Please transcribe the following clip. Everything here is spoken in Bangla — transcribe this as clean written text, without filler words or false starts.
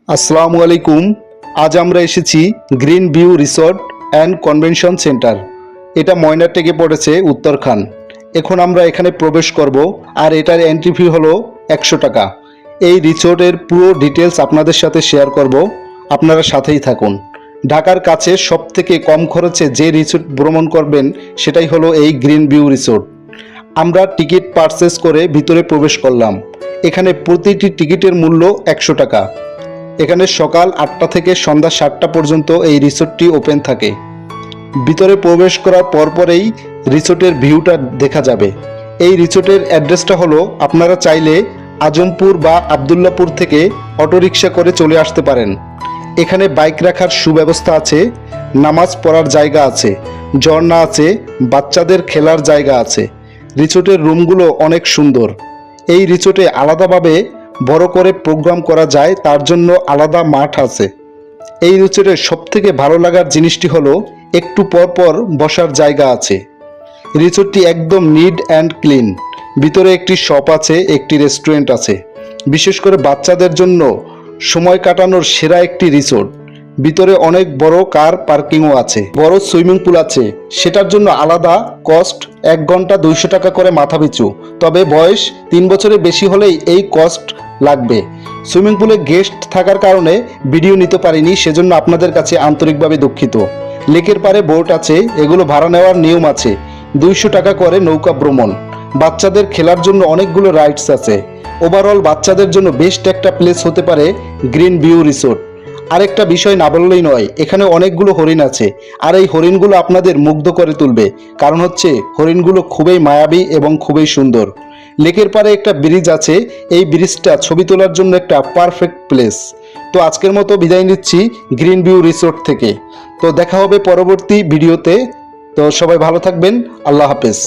আসসালামু আলাইকুম। আজ আমরা এসেছি green view resort and convention centre. এটা ময়নারটেকে পড়েছে উত্তরখান। এখন আমরা এখানে প্রবেশ করব আর এটার এন্ট্রি ফি হলো 100 টাকা। এই রিসোর্টের পুরো ডিটেলস আপনাদের সাথে শেয়ার করব, আপনারা সাথেই থাকুন। ঢাকার কাছে সবথেকে কম খরচে যে রিসোর্ট ভ্রমণ করবেন সেটাই হলো এই গ্রিন ভিউ রিসোর্ট। আমরা টিকিট পারচেস করে ভিতরে প্রবেশ করলাম। এখানে প্রতিটি টিকিটের মূল্য 100 টাকা। এখানে সকাল 8টা থেকে সন্ধ্যা 7টা পর্যন্ত এই রিসোর্টটি ওপেন থাকে। ভিতরে প্রবেশ করার পরপরেই রিসোর্টের ভিউটা দেখা যাবে। এই রিসোর্টের অ্যাড্রেসটা হলো, আপনারা চাইলে আজমপুর বা আবদুল্লাপুর থেকে অটোরিকশা করে চলে আসতে পারেন। এখানে বাইক রাখার সুব্যবস্থা আছে, নামাজ পড়ার জায়গা আছে, ঝর্ণা আছে, বাচ্চাদের খেলার জায়গা আছে। রিসোর্টের রুমগুলো অনেক সুন্দর। এই রিসোর্টে আলাদাভাবে বড় করে প্রোগ্রাম করা যায়, তার জন্য আলাদা মাঠ আছে। এই রিসোর্টের সবথেকে ভালো লাগার জিনিসটি হলো একটু পর পর বসার জায়গা আছে। রিসোর্টটি একদম নিট অ্যান্ড ক্লিন। ভিতরে একটি শপ আছে, একটি রেস্টুরেন্ট আছে। বিশেষ করে বাচ্চাদের জন্য সময় কাটানোর সেরা একটি রিসোর্ট। ভিতরে অনেক বড় কার পার্কিংও আছে, বড় সুইমিং পুল আছে। সেটার জন্য আলাদা কস্ট, 1 ঘন্টা 200 টাকা করে মাথাপিছু। তবে বয়স 3 বছরের বেশি হলেই এই কস্ট লাগবে। সুইমিং পুলে গেস্ট থাকার কারণে ভিডিও নিতে পারিনি, সেজন্য আপনাদের কাছে আন্তরিকভাবে দুঃখিত। লেকের পারে বোট আছে, এগুলো ভাড়া নেওয়ার নিয়ম আছে। 200 টাকা করে নৌকা ভ্রমণ। বাচ্চাদের খেলার জন্য অনেকগুলো রাইডস আছে। ওভারঅল বাচ্চাদের জন্য বেস্ট একটা প্লেস হতে পারে গ্রিন ভিউ রিসোর্ট। আরেকটা বিষয় না বললেই নয়, এখানে অনেকগুলো হরিণ আছে। আর এই হরিণগুলো আপনাদের মুগ্ধ করে তুলবে, কারণ হচ্ছে হরিণগুলো খুবই মায়াবী এবং খুবই সুন্দর। লেকের পারে একটা ব্রিজ আছে, এই ব্রিজটা ছবি তোলার জন্য একটা পারফেক্ট প্লেস। তো আজকের মতো বিদায় নিচ্ছি গ্রিন ভিউ রিসোর্ট থেকে। তো দেখা হবে পরবর্তী ভিডিওতে। তো সবাই ভালো থাকবেন, আল্লাহ হাফেজ।